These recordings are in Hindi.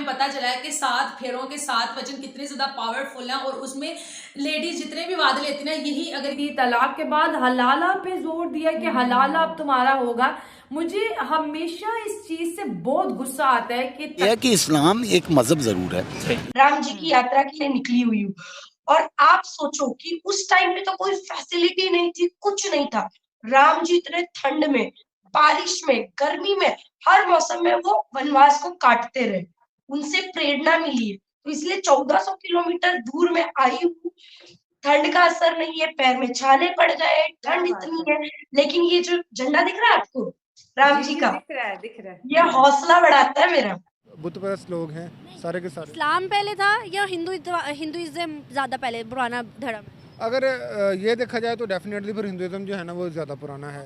पता चला है कि 7 फेरों के 7 वचन कितने ज्यादा पावरफुल हैं, और उसमें लेडीज जितने भी वादे लेती ना, यही अगर ये तलाक के बाद हलाला पे जोर दिया कि हलाला अब तुम्हारा होगा। मुझे हमेशा इस चीज से बहुत गुस्सा आता है कि इस्लाम एक मजहब जरूर है। राम जी की यात्रा के लिए निकली हुई हूँ, और आप सोचो कि उस टाइम पे तो कोई फैसिलिटी नहीं थी, कुछ नहीं था। राम जी इतने ठंड में, बारिश में, गर्मी में, हर मौसम में वो वनवास को काटते रहे, उनसे प्रेरणा मिली है। तो इसलिए 1400 किलोमीटर दूर में आई हूँ। ठंड का असर नहीं है, पैर में छाले पड़ गए, ठंड इतनी है, लेकिन ये जो झंडा दिख रहा है आपको राम जी का, दिख रहा है। ये हौसला बढ़ाता है मेरा। बुत परस्त लोग हैं सारे के सारे। इस्लाम पहले था या हिंदुइज्म ज्यादा पहले पुराना धर्म? अगर ये देखा जाए तो डेफिनेटली फिर हिंदुइज्म जो है ना वो ज्यादा पुराना है।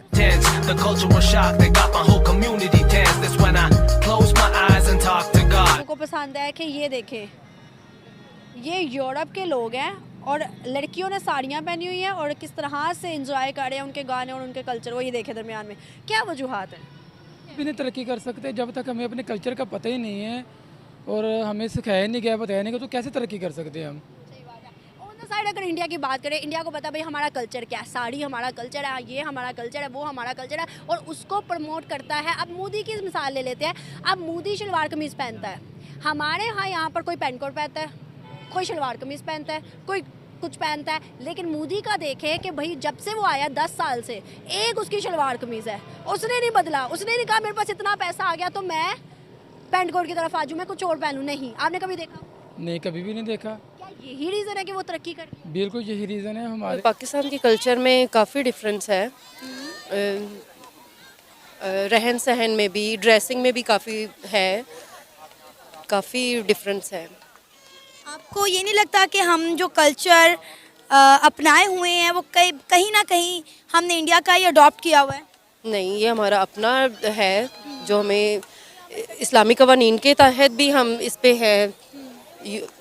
उनको पसंद है कि ये देखे, ये यूरोप के लोग हैं और लड़कियों ने साड़ियाँ पहनी हुई हैं और किस तरह से एंजॉय कर रहे हैं उनके गाने और उनके कल्चर को, ये देखे दरमियान में क्या वजूहात है? भी नहीं तरक्की कर सकते जब तक हमें अपने कल्चर का पता ही नहीं है और हमें सिखाया नहीं गया, बताया नहीं गया, तो कैसे तरक्की कर सकते हैं हम? सही बात है। ऑन द साइड अगर इंडिया की बात करें, इंडिया को पता भाई हमारा कल्चर क्या है, साड़ी हमारा कल्चर है, ये हमारा कल्चर है, वो हमारा कल्चर है, और उसको प्रमोट करता है। अब मोदी की मिसाल ले लेते हैं। अब मोदी शलवार कमीज़ पहनता है, हमारे यहाँ पर कोई पैंट कोट पहनता है, कोई शलवार कमीज़ पहनता है, कोई कुछ पहनता है। लेकिन मोदी का देखे कि भाई जब से वो आया 10 साल से एक उसकी शलवार कमीज है, उसने नहीं बदला। उसने नहीं कहा मेरे पास इतना पैसा आ गया तो मैं पैंट कोट की तरफ आ जाऊं, मैं कुछ और पहनूं। नहीं, आपने कभी देखा? नहीं, कभी भी नहीं देखा। क्या यही रीजन है कि वो तरक्की करे? बिल्कुल यही रीज़न है हमारे। पाकिस्तान के कल्चर में काफ़ी डिफरेंस है, रहन सहन में भी, ड्रेसिंग में भी काफ़ी है, काफ़ी डिफरेंस है। आपको ये नहीं लगता कि हम जो कल्चर अपनाए हुए हैं वो कहीं ना कहीं हमने इंडिया का ही अडॉप्ट किया हुआ है? नहीं, ये हमारा अपना है जो हमें इस्लामी कवानीन के तहत भी हम इस पे है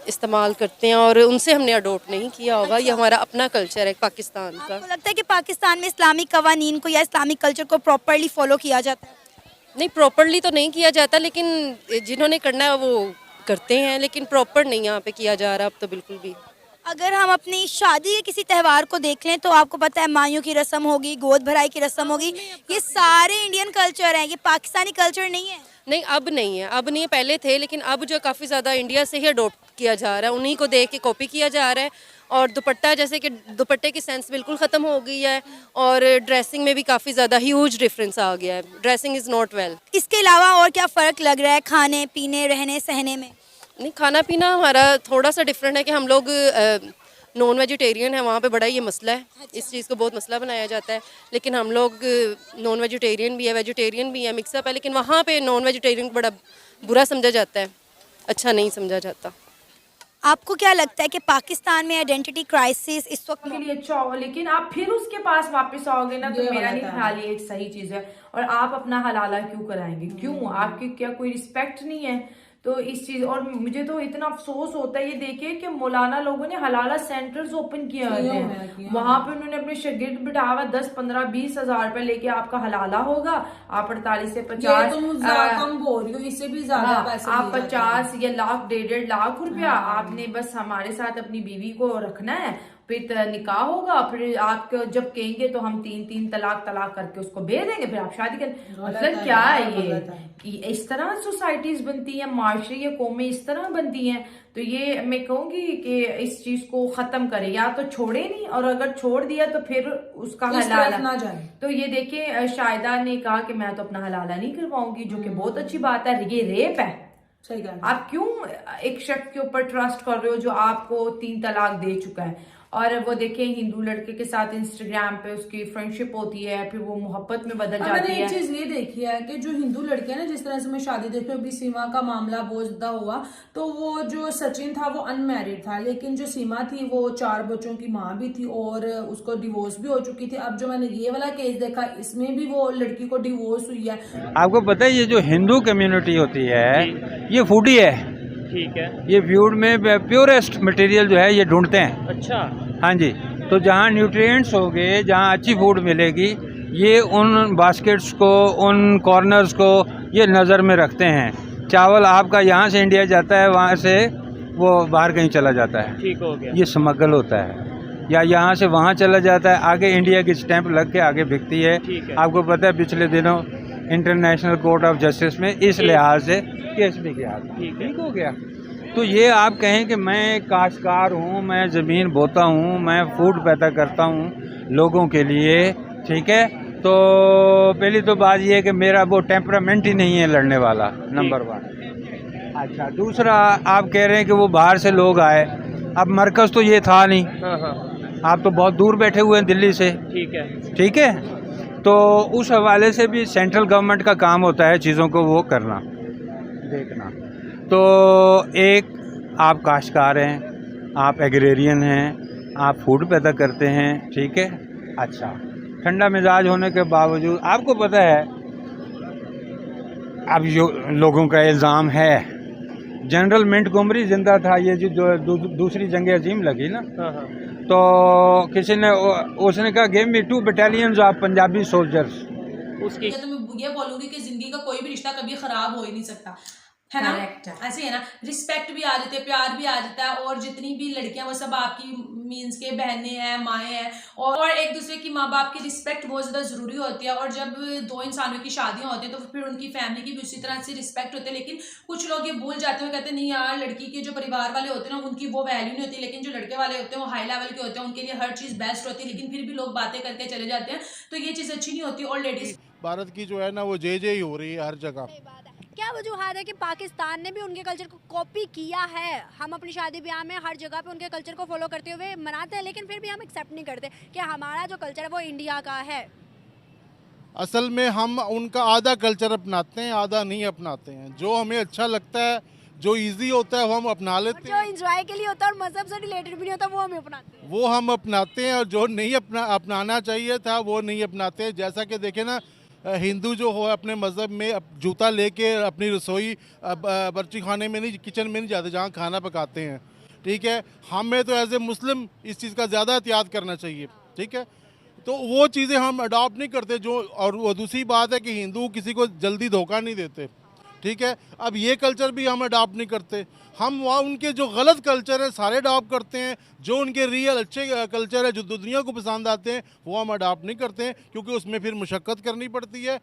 इस्तेमाल करते हैं और उनसे हमने अडॉप्ट नहीं किया होगा। ये हमारा अपना कल्चर है पाकिस्तान का। आपको लगता है कि पाकिस्तान में इस्लामी कवानीन को या इस्लामिक कल्चर को प्रॉपरली फॉलो किया जाता है? नहीं, प्रॉपरली तो नहीं किया जाता, लेकिन जिन्होंने करना है वो करते हैं, लेकिन प्रॉपर नहीं यहाँ पे किया जा रहा अब तो बिल्कुल भी। अगर हम अपनी शादी के किसी त्यौहार को देख लें तो आपको पता है मायूं की रस्म होगी, गोद भराई की रस्म होगी, ये सारे इंडियन कल्चर हैं, ये पाकिस्तानी कल्चर नहीं है। नहीं, अब नहीं है, अब नहीं है, पहले थे, लेकिन अब जो काफ़ी ज़्यादा इंडिया से ही अडॉप्ट किया जा रहा है, उन्हीं को देख के कॉपी किया जा रहा है। और दुपट्टा, जैसे कि दुपट्टे की सेंस बिल्कुल ख़त्म हो गई है, और ड्रेसिंग में भी काफ़ी ज़्यादा ह्यूज डिफरेंस आ गया है। Dressing is not well. इसके अलावा और क्या फ़र्क लग रहा है खाने पीने रहने सहने में? नहीं, खाना पीना हमारा थोड़ा सा डिफरेंट है कि हम लोग नॉन वेजिटेरियन है, वहाँ पे बड़ा ये मसला है, इस चीज़ को बहुत मसला बनाया जाता है। लेकिन हम लोग नॉन वेजिटेरियन भी है, वेजिटेरियन भी है, मिक्सअप है, लेकिन वहाँ पे नॉन वेजिटेरियन को बड़ा बुरा समझा जाता है, अच्छा नहीं समझा जाता। आपको क्या लगता है कि पाकिस्तान में आइडेंटिटी क्राइसिस इस वक्त के लिए अच्छा होगा, लेकिन आप फिर उसके पास वापस आओगे ना तो मेरा नहीं ख्याल ये एक सही चीज है। और आप अपना हलाला क्यों कराएंगे? क्यों? आपकी क्या कोई रिस्पेक्ट नहीं है? तो इस चीज, और मुझे तो इतना अफसोस होता है ये देखिए कि मौलाना लोगों ने हलाला सेंटर्स ओपन किए हुए हैं, वहां पे उन्होंने अपने शागिर्द बिठाया हुआ 10, 15, 20 हजार रुपए लेके आपका हलाला होगा, आप 48 से 50 कम बोल रही हो, इससे भी ज्यादा पैसे आप 50 या लाख 1.5 लाख रुपया आपने बस हमारे साथ अपनी बीवी को रखना है, फिर निकाह होगा, फिर आप जब कहेंगे तो हम 3 तलाक करके उसको भेज देंगे, फिर आप शादी कर। मतलब क्या है ये कि इस तरह सोसाइटीज बनती हैं, माशरे या कौमें इस तरह बनती हैं। तो ये मैं कहूंगी कि इस चीज को खत्म करें, या तो छोड़े नहीं, और अगर छोड़ दिया तो फिर उसका हलाला ना जाए। तो ये देखिए शाहिदा ने कहा कि मैं तो अपना हलाला नहीं करवाऊंगी, जो कि बहुत अच्छी बात है। ये रेप है। सही कहा। आप क्यों एक शख्स के ऊपर ट्रस्ट कर रहे हो जो आपको 3 तलाक दे चुका है? और वो देखें हिंदू लड़के के साथ इंस्टाग्राम पे उसकी फ्रेंडशिप होती है, फिर वो मोहब्बत में बदल जाती है। मैंने एक चीज ये देखी है कि जो हिंदू लड़के हैं ना, जिस तरह से मैं शादी देखी, अभी सीमा का मामला बहुत ज्यादा हुआ, तो वो जो सचिन था वो अनमैरिड था, लेकिन जो सीमा थी वो 4 बच्चों की माँ भी थी और उसको डिवोर्स भी हो चुकी थी। अब जो मैंने ये वाला केस देखा, इसमें भी वो लड़की को डिवोर्स हुई है। आपको पता है ये जो हिंदू कम्युनिटी होती है ये फूडी है, ठीक है, ये फूड में प्योरेस्ट मटेरियल जो है ये ढूंढते हैं। अच्छा, हाँ जी, तो जहाँ न्यूट्रिएंट्स होंगे, जहाँ अच्छी फूड मिलेगी, ये उन बास्केट्स को, उन कॉर्नर्स को ये नज़र में रखते हैं। चावल आपका यहाँ से इंडिया जाता है, वहाँ से वो बाहर कहीं चला जाता है, ठीक हो गया। ये स्मगल होता है, या यहाँ से वहाँ चला जाता है, आगे इंडिया की स्टैंप लग के आगे बिकती है। ठीक है। आपको पता है पिछले दिनों इंटरनेशनल कोर्ट ऑफ जस्टिस में इस लिहाज से केस भी किया था। ठीक हो गया। तो ये आप कहें कि मैं काश्तकार हूँ, मैं ज़मीन बोता हूँ, मैं फूड पैदा करता हूँ लोगों के लिए, ठीक है, तो पहली तो बात ये है कि मेरा वो टेम्परामेंट ही नहीं है लड़ने वाला, नंबर 1। अच्छा, दूसरा आप कह रहे हैं कि वो बाहर से लोग आए, अब मरकज़ तो ये था नहीं, आप तो बहुत दूर बैठे हुए हैं दिल्ली से, ठीक है, तो उस हवाले से भी सेंट्रल गवर्नमेंट का काम होता है चीज़ों को वो करना, देखना। तो एक आप काश्तकार हैं, आप एग्रेरियन हैं, आप फूड पैदा करते हैं, ठीक है, अच्छा, ठंडा मिजाज होने के बावजूद आपको पता है, अब जो लोगों का इल्ज़ाम है जनरल मोंटगोमरी जिंदा था, ये जो दूसरी जंग अजीम लगी ना, तो किसी ने उसने कहा give me 2 battalions of Punjabi soldiers. उसकी तो मैं ये बोलूंगी कि जिंदगी का कोई भी रिश्ता कभी खराब हो ही नहीं सकता, है ना? ऐसे है ना, रिस्पेक्ट भी आ जाती है, प्यार भी आ जाता है, और जितनी भी लड़कियां वो सब आपकी मीन्स के बहनें हैं, माएँ हैं, और एक दूसरे की माँ बाप की रिस्पेक्ट बहुत ज़्यादा ज़रूरी होती है। और जब 2 इंसानों की शादियां होती हैं तो फिर उनकी फैमिली की भी उसी तरह से रिस्पेक्ट होती है। लेकिन कुछ लोग ये भूल जाते हैं, कहते हैं नहीं यार, लड़की के जो परिवार वाले होते हैं ना उनकी वो वैल्यू नहीं होती, लेकिन जो लड़के वाले होते हैं वो हाई लेवल के होते हैं, उनके लिए हर चीज़ बेस्ट होती है, लेकिन फिर भी लोग बातें करके चले जाते हैं, तो ये चीज़ अच्छी नहीं होती। और लेडीज भारत की जो है ना वो जय जय ही हो रही है हर जगह। क्या वजूहत है कि पाकिस्तान ने भी उनके कल्चर को कॉपी किया है? हम अपनी शादी ब्याह में हर जगह पे उनके कल्चर को फॉलो करते हुए मनाते हैं, लेकिन फिर भी हम एक्सेप्ट नहीं करते कि हमारा जो कल्चर है वो इंडिया का है। असल में हम उनका आधा कल्चर अपनाते हैं, आधा नहीं अपनाते हैं। जो हमें अच्छा लगता है, जो इजी होता है वो हम अपना लेते हैं, जो एंजॉय के लिए होता है और मजहब से रिलेटेड भी नहीं होता वो हम अपनाते हैं, वो हम अपनाते हैं, और जो नहीं अपनाना चाहिए था वो नहीं अपनाते। जैसा कि देखें ना, हिंदू जो हो अपने मज़हब में जूता लेके अपनी रसोई बर्ची खाने में नहीं, किचन में नहीं जाते जहाँ खाना पकाते हैं, ठीक है। हमें तो एज ए मुस्लिम इस चीज़ का ज़्यादा एहतियात करना चाहिए, ठीक है। तो वो चीज़ें हम अडॉप्ट नहीं करते जो, और वो दूसरी बात है कि हिंदू किसी को जल्दी धोखा नहीं देते, ठीक है। अब ये कल्चर भी हम अडॉप्ट नहीं करते, हम वहाँ उनके जो गलत कल्चर है सारे अडॉप्ट करते हैं, जो उनके रियल अच्छे कल्चर है जो दुनिया को पसंद आते हैं वो हम अडॉप्ट नहीं करते हैं, क्योंकि उसमें फिर मुशक्क़त करनी पड़ती है।